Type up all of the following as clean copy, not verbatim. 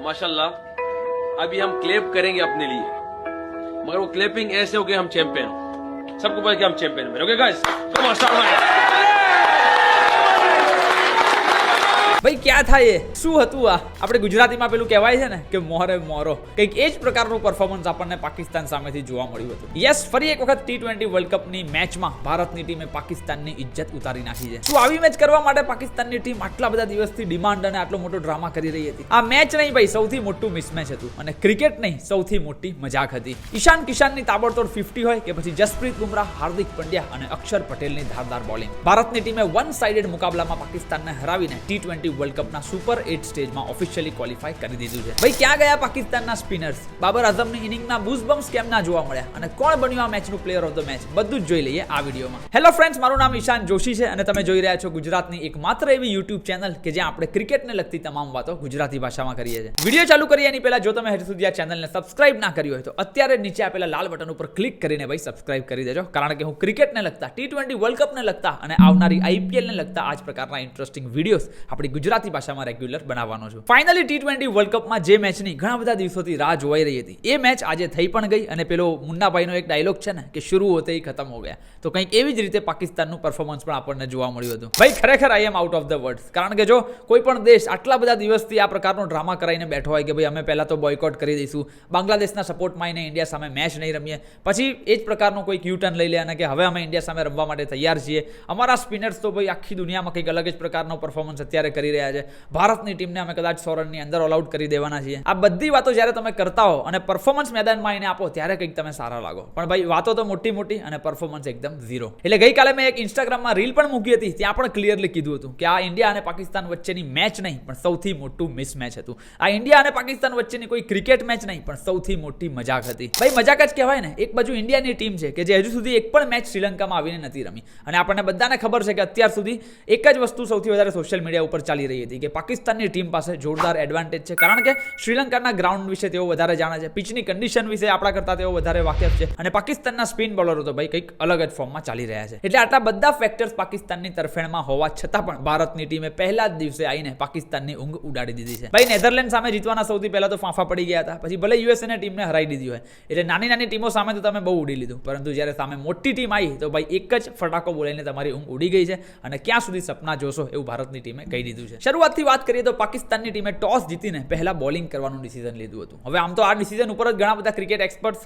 माशाल्लाह अभी हम क्लैप करेंगे अपने लिए, मगर वो क्लैपिंग ऐसे हो कि हम चैंपियन हो, सबको पता कि हम चैंपियन बने। Okay guys, come on start. ભાઈ ક્યાં થાય એ શું હતું આ આપણે ગુજરાતીમાં પેલું કહેવાય છે ને કે મોરે મોરો કંઈક એ જ પ્રકારનું પરફોર્મન્સ આપણને પાકિસ્તાન સામેથી જોવા મળ્યું હતું. યસ, ફરી એક વખત T20 વર્લ્ડ કપની મેચમાં ભારતની ટીમે પાકિસ્તાનની ઇજ્જત ઉતારી નાખી છે. શું આવી મેચ કરવા માટે પાકિસ્તાનની ટીમ આટલા બધા દિવસથી ડિમાન્ડ અને આટલો મોટો ડ્રામા કરી રહી હતી? આ મેચ નહીં ભાઈ, સૌથી મોટું મિસમેચ હતું અને ક્રિકેટ નહીં, સૌથી મોટી મજાક હતી. ઈશાન કિશાનની તાબડતોડ 50 હોય કે પછી જસપ્રીત બુમરાહ, હાર્દિક પંડ્યા અને અક્ષર પટેલની ધારદાર બોલિંગ. ભારતની ટીમે વન સાઇડેડ મુકાબલામાં પાકિસ્તાનને હરાવીને T20 વર્લ્ડ કપના સુપર 8 સ્ટેજમાં ઓફિશિયલી ક્વોલિફાય કરી દીધું છે. ભાઈ ક્યાં ગયા પાકિસ્તાનના સ્પિનર્સ? બાબર આઝમની ઇનિંગના બૂઝબમ્સ કેમ ના જોવા મળ્યા અને કોણ બન્યું આ મેચનું પ્લેયર ઓફ ધ મેચ? બધું જ જોઈ લઈએ આ વિડીયોમાં. હેલો ફ્રેન્ડ્સ, મારું નામ ઈશાન જોશી છે અને તમે જોઈ રહ્યા છો ગુજરાતની એકમાત્ર એવી YouTube ચેનલ કે જ્યાં આપણે ક્રિકેટને લગતી તમામ વાતો ગુજરાતી ભાષામાં કરીએ છીએ. વિડીયો ચાલુ કરીએ એની પહેલા જો તમે હજી સુધી આ ચેનલને સબસ્ક્રાઇબ ના કરી હોય તો અત્યારે નીચે આપેલા લાલ બટન ઉપર ક્લિક કરીને ભાઈ સબસ્ક્રાઇબ કરી દેજો, કારણ કે હું ક્રિકેટને લગતા, T20 વર્લ્ડ કપને લગતા અને આવનારી IPL ને લગતા આ જ પ્રકારના ઇન્ટરેસ્ટિંગ વિડીયોઝ આપણી ગુજરાતી ભાષામાં રેગ્યુલર બનાવવાનો છું. ફાઇનલી T20 વર્લ્ડ કપમાં જે મેચની ઘણા બધા દિવસોથી રાહ જોવાઈ રહી હતી એ મેચ આજે થઈ પણ ગઈ અને પેલો મુન્નાભાઈનો એક ડાયલોગ છે ને કે શરૂ હોતે હી ખતમ હો ગયા, તો કંઈક એવી જ રીતે પાકિસ્તાનનું પરફોર્મન્સ પણ આપણને જોવા મળ્યું હતું. ભાઈ ખરેખર આઈ એમ આઉટ ઓફ ધ વર્ડ્સ, કારણ કે જો કોઈ પણ દેશ આટલા બધા દિવસથી આ પ્રકારનો ડ્રામા કરાઈને બેઠો હોય કે ભાઈ અમે પહેલા તો બોયકોટ કરી દઈશું, બાંગ્લાદેશના સપોર્ટમાં આવીને ઇન્ડિયા સામે મેચ નહીં રમીએ, પછી એ જ પ્રકારનો કોઈ યુટર્ન લઈ લે અને કે હવે અમે ઇન્ડિયા સામે રમવા માટે તૈયાર છીએ, અમારા સ્પિનર્સ તો ભાઈ આખી દુનિયામાં કંઈક અલગ જ પ્રકારનો પરફોર્મન્સ અત્યારે કરી રહ્યા છે, ભારતની ટીમને અમે કદાચ 100 રનની અંદર ઓલ આઉટ કરી દેવાના છીએ. આ બધી વાતો જ્યારે તમે કરતા હો અને પરફોર્મન્સ મેદાનમાં આવીને આપો ત્યારે કંઈક તમે સારા લાગો, પણ ભાઈ વાતો તો મોટી મોટી અને પરફોર્મન્સ એકદમ ઝીરો. એટલે ગઈકાલે મેં એક ઇન્સ્ટાગ્રામમાં રીલ પણ મૂકી હતી, ત્યાં પણ ક્લિયરલી કીધું હતું કે આ ઇન્ડિયા અને પાકિસ્તાન વચ્ચેની મેચ નહીં પણ સૌથી મોટું મિસ મેચ હતું. આ ઇન્ડિયા અને પાકિસ્તાન વચ્ચેની કોઈ ક્રિકેટ મેચ નહીં પણ સૌથી મોટી મજાક હતી. ભાઈ મજાક જ કહેવાય ને. એક બાજુ ઇન્ડિયાની ટીમ છે કે જે હજુ સુધી એક પણ મેચ શ્રીલંકામાં આવીને નથી રમી અને આપણને બધાને ખબર છે કે અત્યાર સુધી એક જ વસ્તુ સૌથી વધારે સોશિયલ મીડિયા ઉપર ચાલી રહી હતી કે પાકિસ્તાનની ટીમ પાસે જોરદાર એડવાન્ટેજ છે, કારણ કે શ્રીલંકાના ગ્રાઉન્ડ વિશે તેઓ વધારે જાણે છે, પિચની કન્ડિશન વિશે આપણા કરતા તેઓ વધારે વાકેફ છે અને પાકિસ્તાનના સ્પિન બોલરો તો ભાઈ કંઈક અલગ જ ફોર્મમાં ચાલી રહ્યા છે. એટલે આટલા બધા ફેક્ટર્સ પાકિસ્તાનની તરફેણમાં હોવા છતાં પણ ભારતની ટીમે પહેલા જ દિવસે આવીને પાકિસ્તાનની ઊંઘ ઉડાડી દીધી છે. ભાઈ નેધરલેન્ડ સામે જીતવાના સૌથી પહેલા તો ફાંફા પડી ગયા હતા, પછી ભલે યુએસએ ટીમને હરાઈ દીધી હોય, એટલે નાની નાની ટીમો સામે તો તમે બહુ ઉડી લીધું, પરંતુ જ્યારે સામે મોટી ટીમ આવી તો ભાઈ એક જ ફટાકો બોલાઈને તમારી ઊંઘ ઉડી ગઈ છે અને ક્યાં સુધી સપના જોશો એવું ભારતની ટીમે કહી દીધું છે. શરૂઆતથી વાત કરીએ તો પાકિસ્તાનની ટીમે ટોસ જીતીને પહેલા બોલિંગ કરવાનું ડિસિઝન લીધું હતું. હવે આમ તો આ ડિસિઝન ઉપર જ ઘણા બધા ક્રિકેટ એક્સપર્ટ્સ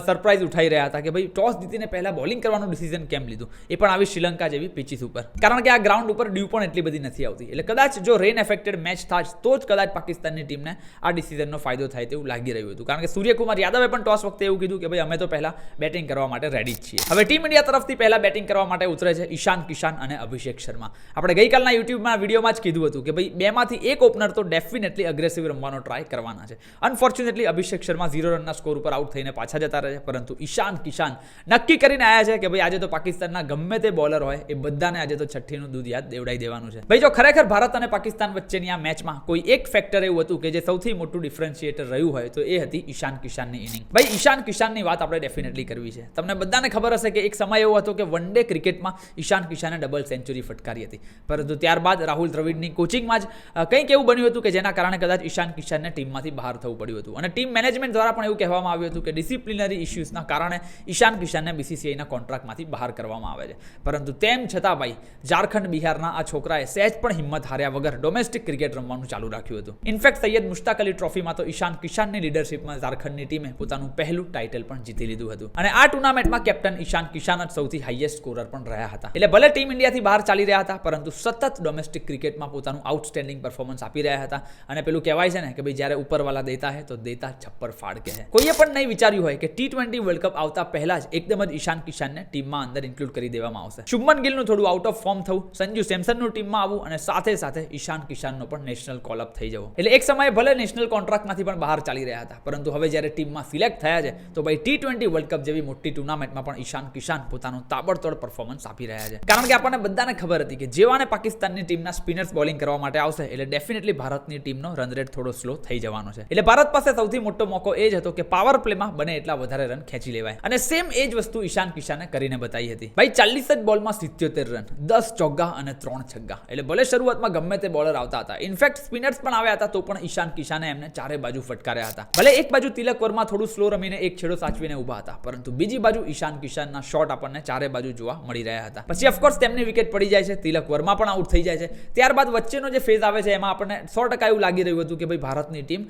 સરપ્રાઇઝ ઉઠાઈ રહ્યા હતા કે ભાઈ ટોસ જીતીને પહેલા બોલિંગ કરવાનું ડિસિઝન કેમ લીધું, એ પણ આવી શ્રીલંકા જેવી પિચીસ ઉપર, કારણ કે આ ગ્રાઉન્ડ ઉપર ડ્યુ પણ એટલી બધી નથી આવતી. એટલે કદાચ જો રેન એફેક્ટેડ મેચ થાય તો જ કદાચ પાકિસ્તાનની ટીમને આ ડિસિઝનનો ફાયદો થાય તેવું લાગી રહ્યું હતું, કારણ કે સૂર્યકુમાર યાદવે પણ ટોસ વખતે એવું કીધું કે ભાઈ અમે તો પહેલા બેટિંગ કરવા માટે રેડી જ છીએ. હવે ટીમ ઇન્ડિયા તરફથી પહેલા બેટિંગ કરવા માટે ઉતરે છે ઈશાન કિશાન અને અભિષેક શર્મા. આપણે ગઈકાલના યુટ્યુબમાં વિડીયોમાં જ કીધું હતું કે ભાઈ બેમાંથી એક ઓપનર તો ડેફિનેટલી અગ્રેસિવ રમવાનો ટ્રાય કરવાના છે. અનફોર્ચ્યુનેટલી અભિષેક શર્મા 0 રનના સ્કોર ઉપર આઉટ થઈને પાછા જતા રહે છે, પરંતુ ઈશાન કિશાન નક્કી કરીને આવ્યા છે કે ભાઈ આજે તો પાકિસ્તાનના ગમે તે બોલર હોય એ બધાને આજે તો છઠ્ઠીનું દૂધ યાદ દેવડાવી દેવાનું છે. ભાઈ જો ખરેખર ભારત અને પાકિસ્તાન વચ્ચેની આ મેચમાં કોઈ એક ફેક્ટર એવું હતું કે જે સૌથી મોટું ડિફરન્શિએટર રહ્યું હોય તો એ હતી ઈશાન કિશાનની ઇનિંગ. ભાઈ ઈશાન કિશાનની વાત આપણે ડેફિનેટલી કરવી છે. તમને બધાને ખબર હશે કે એક સમય એવો હતો કે વન ડે ક્રિકેટમાં ઈશાન કિશાને ડબલ સેન્ચુરી ફટકારી હતી, પરંતુ ત્યારબાદ રાહુલ દ્રવિડની કોચિંગમાં જ કંઈક એવું બન્યું હતું કે જેના કારણે કદાચ ઈશાન કિશાનને ટીમમાંથી બહાર થવું પડ્યું હતું અને ટીમ મેનેજમેન્ટ દ્વારા પણ એવું કહેવામાં આવ્યું હતું કે ડિસિપ્લિનરી ઇશ્યુઝના કારણે ઈશાન કિશાનને BCCIના કોન્ટ્રાક્ટમાંથી બહાર કરવામાં આવે છે. પરંતુ તેમ છતાં ભાઈ ઝારખંડ બિહારના આ છોકરાએ સહેજ પણ હિંમત હાર્યા વગર ડોમેસ્ટિક ક્રિકેટ રમવાનું ચાલુ રાખ્યું હતું. ઇનફેક્ટ સૈયદ મુશ્તાક અલી ટ્રોફીમાં તો ઈશાન કિશાનની લીડરશિપમાં ઝારખંડની ટીમે પોતાનું પહેલું ટાઇટલ પણ જીતી લીધું હતું અને આ ટુર્નામેન્ટમાં કેપ્ટન ઈશાન કિશાન જ સૌથી હાઈએસ્ટ સ્કોરર પણ રહ્યા હતા. એટલે ભલે ટીમ ઇન્ડિયાથી બહાર ચાલી રહ્યા હતા પરંતુ સતત ડોમેસ્ટિક ક્રિકેટમાં પોતાનું આઉટસ્ટેન્ડિંગ પરફોર્મન્સ આપી રહ્યા હતા અને પેલું કહેવાય છે ને કે ભાઈ જ્યારે ઉપરવાલા દેતા હે તો દેતા છપ્પર ફાડ કે હે. કોઈએ પણ નહીં વિચાર્યું હોય કે T20 વર્લ્ડ કપ આવતા પહેલા જ એકદમ જ ઈશાન કિશાનને ટીમમાં અંદર ઇન્ક્લુડ કરી દેવામાં આવશે. શુભમન ગિલનું થોડું આઉટ ઓફ ફોર્મ થવું, સંજુ સેમસનનું ટીમમાં આવવું અને સાથે સાથે ઈશાન કિશાનનો પણ નેશનલ કોલ અપ થઈ જવો. એટલે એક સમયે ભલે નેશનલ કોન્ટ્રાક્ટમાંથી પણ બહાર ચાલી રહ્યા હતા, પરંતુ હવે જ્યારે ટીમમાં સિલેક્ટ થયા છે તો ભાઈ T20 વર્લ્ડ કપ જેવી મોટી ટુર્નામેન્ટમાં પણ ઈશાન કિશાન પોતાનું તાબડતોડ પરફોર્મન્સ આપી રહ્યા છે. કારણ કે આપણને બધાને ખબર હતી કે જેવાને પાકિસ્તાનની ટીમના સ્પિનર્સ બોલિંગ બોલિંગ કરવા માટે આવશે એટલે ડેફિનેટલી ભારતની ટીમનો રન રેટ થોડો સ્લો થઈ જવાનો છે. એટલે ભારત પાસે સૌથી મોટો મોકો એ જ હતો કે પાવર પ્લેમાં બને એટલા વધારે રન ખેંચી લેવાય, અને સેમ એ જ વસ્તુ ઈશાન કિશાને કરીને બતાવી હતી. ભાઈ 40 જ બોલમાં 77 રન, 10 ચોગ્ગા અને 3 છગ્ગા. એટલે ભલે શરૂઆતમાં ગમે તે બોલર આવતા હતા, ઇનફેક્ટ સ્પિનર્સ પણ આવ્યા હતા, તો પણ ઈશાન કિશાને એમને ચારે બાજુ ફટકાર્યા હતા. ભલે એક બાજુ તિલક વર્મા થોડું સ્લો રમીને એક છેડો સાચવીને ઊભા હતા, પરંતુ બીજી બાજુ ઈશાન કિશાનના શોટ આપણને ચારે બાજુ જોવા મળી રહ્યા હતા. પછી ઓફકોર્સ તેમની વિકેટ પડી જાય છે, તિલક વર્મા પણ આઉટ થઈ જાય છે. ત્યારબાદ વચ્ચેનો જે ફેઝ આવે છે એમાં આપણને 100% એવું લાગી રહ્યું હતું કે ભાઈ ભારતની ટીમ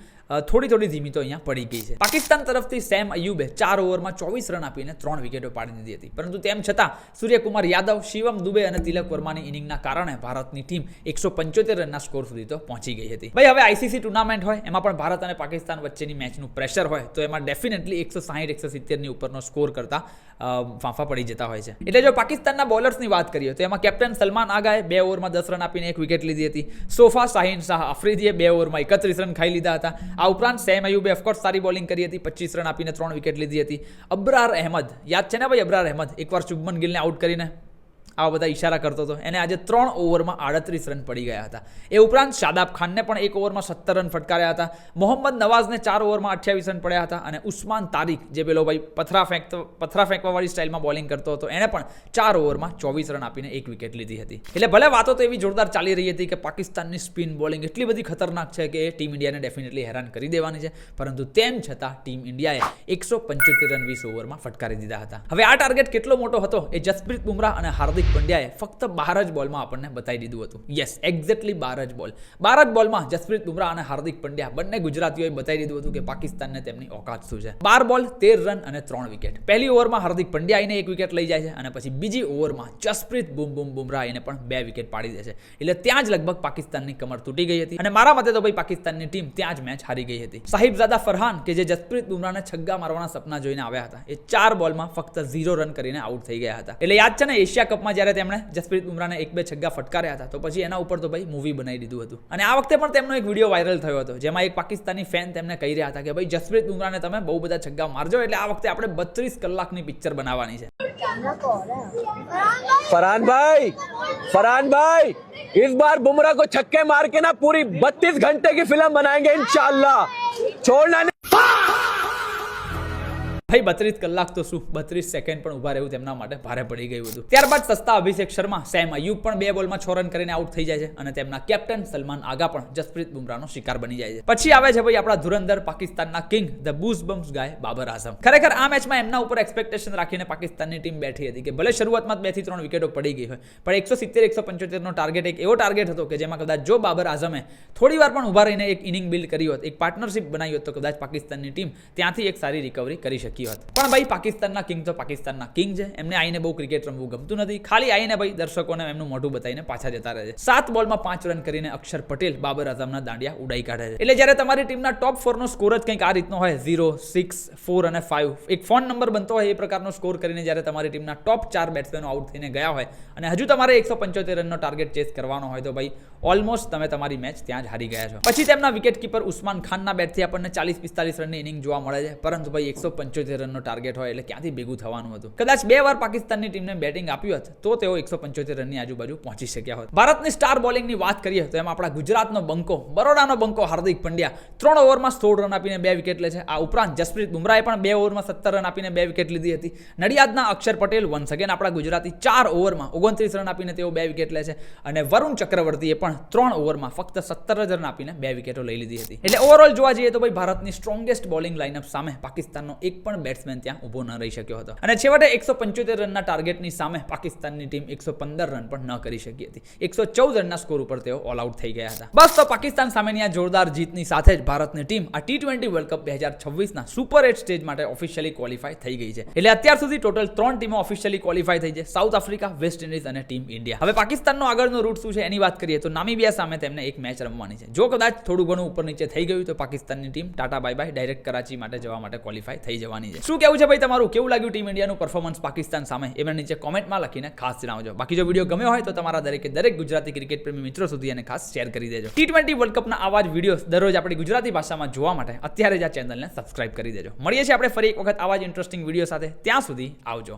થોડી ધીમી તો અહીંયા પડી ગઈ છે. પાકિસ્તાન તરફથી સેમ અયુબે 4 ઓવરમાં 24 રન આપીને 3 વિકેટો પાડી દીધી હતી, પરંતુ તેમ છતાં સૂર્યકુમાર યાદવ, શિવમ દુબે અને તિલક વર્માની ઇનિંગના કારણે ભારતની ટીમ 175 રનના સ્કોર સુધી તો પહોંચી ગઈ હતી. ભાઈ હવે આઈસીસી ટુર્નામેન્ટ હોય, એમાં પણ ભારત અને પાકિસ્તાન વચ્ચેની મેચનું પ્રેશર હોય, તો એમાં ડેફિનેટલી 160-170 ની ઉપરનો સ્કોર કરતા ફાંફા પડી જતા હોય છે. એટલે જો પાકિસ્તાનના બોલર્સની વાત કરીએ તો એમાં કેપ્ટન સલમાન આગાએ 2 ઓવરમાં 10 રન આપીને 1 વિકેટ લીધી હતી. સોફા શાહીન શાહ આફ્રિદીએ 2 ઓવરમાં 31 રન ખાઈ લીધા હતા. આ ઉપરાંત સેમ અયુબે ઓફકોર્સ સારી બોલિંગ કરી હતી, 25 રન આપીને 3 વિકેટ લીધી હતી. અબરાર અહેમદ, યાદ છે ને ભાઈ, અબરાર અહેમદ એકવાર શુભમન ગિલને આઉટ કરીને આવા બધા ઇશારા કરતો હતો, એને આજે 3 ઓવરમાં 38 રન પડી ગયા હતા. એ ઉપરાંત શાદાબ ખાનને પણ 1 ઓવરમાં 17 રન ફટકાર્યા હતા. મોહમ્મદ નવાઝને 4 ઓવરમાં 28 રન પડ્યા હતા, અને ઉસ્માન તારિક, જે પેલો ભાઈ પથરા ફેંકવાવાળી સ્ટાઇલમાં બોલિંગ કરતો હતો, એને પણ 4 ઓવરમાં 24 રન આપીને 1 વિકેટ લીધી હતી. એટલે ભલે વાતો તો એવી જોરદાર ચાલી રહી હતી કે પાકિસ્તાનની સ્પિન બોલિંગ એટલી બધી ખતરનાક છે કે એ ટીમ ઇન્ડિયાને ડેફિનેટલી હેરાન કરી દેવાની છે, પરંતુ તેમ છતાં ટીમ ઇન્ડિયાએ 175 રન 20 ઓવરમાં ફટકારી દીધા હતા. હવે આ ટાર્ગેટ કેટલો મોટો હતો એ જસપ્રીત બુમરાહ અને હાર્દિક પંડ્યાએ ફક્ત 12 જ બોલમાં આપણને બતાવી દીધું હતું. યસ, એક્ઝેક્ટલી 12 જ બોલ. 12 જ બોલમાં જસપ્રીત બુમરાહ અને હાર્દિક પંડ્યા બંને ગુજરાતીઓએ બતાવી દીધું હતું કે પાકિસ્તાનને તેમની ઓકાત શું છે. 12 બોલ 13 રન અને 3 વિકેટ. પહેલી ઓવરમાં હાર્દિક પંડ્યા આવીને 1 વિકેટ લઈ જાય છે, અને પછી બીજી ઓવરમાં જસપ્રીત બુમરાહ આવીને પણ 2 વિકેટ પાડી દે છે. એટલે ત્યાં જ લગભગ પાકિસ્તાનની કમર તૂટી ગઈ હતી, અને મારા મતે તો ભાઈ પાકિસ્તાનની ટીમ ત્યાં જ મેચ હારી ગઈ હતી. સાહિબઝાદા ફરહાન, કે જે જસપ્રીત બુમરાહને છગ્ગા મારવાના સપના જોઈને આવ્યા હતા, એ 4 બોલમાં ફક્ત 0 રન કરીને આઉટ થઈ ગયા હતા. એટલે યાદ છે ને, એશિયા કપમાં જ્યારે તેમણે જસપ્રીત બુમરાહને 1-2 છગ્ગા ફટકાર્યા હતા, તો પછી એના ઉપર તો ભાઈ મૂવી બનાવી દીધું હતું. અને આ વખતે પણ તેમનો એક વિડીયો વાયરલ થયો હતો, જેમાં એક પાકિસ્તાની ફેન તેમને કહી રહ્યા હતા કે ભાઈ જસપ્રીત બુમરાહને તમે બહુ બધા છગ્ગા મારજો, એટલે આ વખતે આપણે 32 કલાકની પિક્ચર બનાવવાની છે. फरहान भाई इस बार बुमराह को छक्के मार के ना पूरी 32 घंटे की फिल्म बनाएंगे इंशाल्लाह, छोड़ना नहीं. ભાઈ 32 કલાક તો શું, 32 સેકન્ડ પણ ઉભા રહેવું તેમના માટે ભારે પડી ગયું હતું. ત્યારબાદ સસ્તા અભિષેક શર્મા, સેમ અયુબ પણ 2 બોલમાં 6 રન કરીને આઉટ થઈ જાય છે, અને તેમના કેપ્ટન સલમાન આગા પણ જસપ્રીત બુમરાહનો શિકાર બની જાય છે. પછી આવે છે ભાઈ આપણા ધુરંધર પાકિસ્તાનના કિંગ, ધ બૂઝબમ્સ ગાય બાબર આઝમ. ખરેખર આ મેચમાં એમના ઉપર એક્સપેક્ટેશન રાખીને પાકિસ્તાનની ટીમ બેઠી હતી કે ભલે શરૂઆતમાં 2 થી 3 વિકેટો પડી ગઈ હોય, પણ 170-175 નો ટાર્ગેટ એક એવો ટાર્ગેટ હતો કે જેમાં કદાચ જો બાબર આઝમે થોડી વાર પણ ઉભા રહીને એક ઇનિંગ બિલ્ડ કરી હોત, એક પાર્ટનરશિપ બનાવી હોત, તો કદાચ પાકિસ્તાનની ટીમ ત્યાંથી એક સારી રિકવરી કરી શકી હોત. પણ ભાઈ પાકિસ્તાનના કિંગ તો પાકિસ્તાનના કિંગ છે, એમને આવીને બહુ ક્રિકેટ રમવું ગમતું નથી, ખાલી આવીને ભાઈ દર્શકોને એમનું મોઢું બતાવીને પાછા જતા રહે છે. 7 બોલમાં 5 રન કરીને અક્ષર પટેલ બાબર આઝમના દાંડિયા ઉડાઈ કાઢે છે. એટલે જ્યારે તમારી ટીમના ટોપ 4 નો સ્કોર જ કંઈક આ રીતનો હોય, 0, 6, 4 અને 5, એક ફોન નંબર બનતો હોય એ પ્રકારનો સ્કોર કરીને જ્યારે તમારી ટીમના ટોપ 4 બેટ્સમેનો આઉટ થઈને ગયા હોય, અને હજુ તમારે 175 રનનો ટાર્ગેટ ચેસ કરવાનો હોય, તો ભાઈ ઓલમોસ્ટ તમે તમારી મેચ ત્યાં જ હારી ગયા છો. પછી તેમના વિકેટ કીપર ઉસ્માન ખાનના બેટથી આપણને 40-45 રનની ઇનિંગ જોવા મળે છે, પરંતુ ભાઈ 175 રનનો ટાર્ગેટ હોય એટલે ક્યાંથી ભેગું થવાનું હતું. કદાચ 2 વાર પાકિસ્તાનની ટીમને બેટિંગ આપ્યું હોત તો તેઓ 175 રનની આજુબાજુ પહોંચી શક્યા હોત. ભારતની સ્ટાર બોલિંગની વાત કરીએ તો એમાં આપણા ગુજરાતનો બંકો, બરોડાનો બંકો હાર્દિક પંડ્યા 3 ઓવરમાં 16 રન આપીને 2 વિકેટ લે છે. આ ઉપરાંત જસપ્રીત બુમરાહે પણ 2 ઓવરમાં 17 રન આપીને 2 વિકેટ લીધી હતી. નડિયાદના અક્ષર પટેલ વન્સ અગેન આપણા ગુજરાતી 4 ઓવરમાં 29 રન આપીને તેઓ 2 વિકેટ લે છે, અને વરુણ ચક્રવર્તીએ પણ 3 ઓવરમાં ફક્ત 17 રન આપીને 2 વિકેટો લઈ લીધી હતી. એટલે ઓવરઓલ જોવા જઈએ તો ભાઈ ભારતની સ્ટ્રોંગેસ્ટ બોલિંગ લાઇનઅપ સામે પાકિસ્તાનનો એક પણ બેટ્સમેન ત્યાં ઊભો ન રહી શક્યો હતો, અને છેવટે 175 રનના ટાર્ગેટની સામે પાકિસ્તાનની ટીમ 115 રન પણ ન કરી શકી હતી. 114 રનના સ્કોર ઉપર તેઓ ઓલ આઉટ થઈ ગયા હતા. બસ તો પાકિસ્તાન સામેની આ જોરદાર જીતની સાથે જ ભારતની ટીમ આ T20 વર્લ્ડ કપ 2026ના સુપર 8 સ્ટેજ માટે ઓફિશિયલી ક્વોલિફાય થઈ ગઈ છે. એટલે અત્યાર સુધી ટોટલ 3 ટીમો ઓફિશિયલી ક્વોલિફાય થઈ છે, સાઉથ આફ્રિકા, વેસ્ટ ઇન્ડિઝ અને ટીમ ઇન્ડિયા. હવે પાકિસ્તાનનો આગળનો રૂટ શું છે એની વાત કરીએ તો નામીબિયા સામે તેમને એક મેચ રમવાની છે. જો કદાચ થોડું ઘણું ઉપર નીચે થઈ ગયું તો પાકિસ્તાનની team Tata bye bye direct Karachi માટે જવા માટે ક્વોલિફાય થઈ જવાની છે. શું કેવું છે ભાઈ તમારું? કેવું લાગ્યું ટીમ ઇન્ડિયાનું પરફોર્મન્સ પાકિસ્તાન સામે? એમને નીચે કોમેન્ટમાં લખીને ખાસ જણાવજો. બાકી જો વિડીયો ગમ્યો હોય તો તમારા દરેક ગુજરાતી ક્રિકેટ પ્રેમી મિત્રો સુધી એને ખાસ શેર કરી દેજો. T20 વર્લ્ડ કપના આવા જ વિડીયોઝ દરરોજ આપણી ગુજરાતી ભાષામાં જોવા માટે અત્યારે જ આ ચેનલને સબસ્ક્રાઇબ કરી દેજો. મળીએ છીએ આપણે ફરી એક વખત આવા જ ઇન્ટરેસ્ટિંગ વિડીયો સાથે. ત્યાં સુધી આવજો.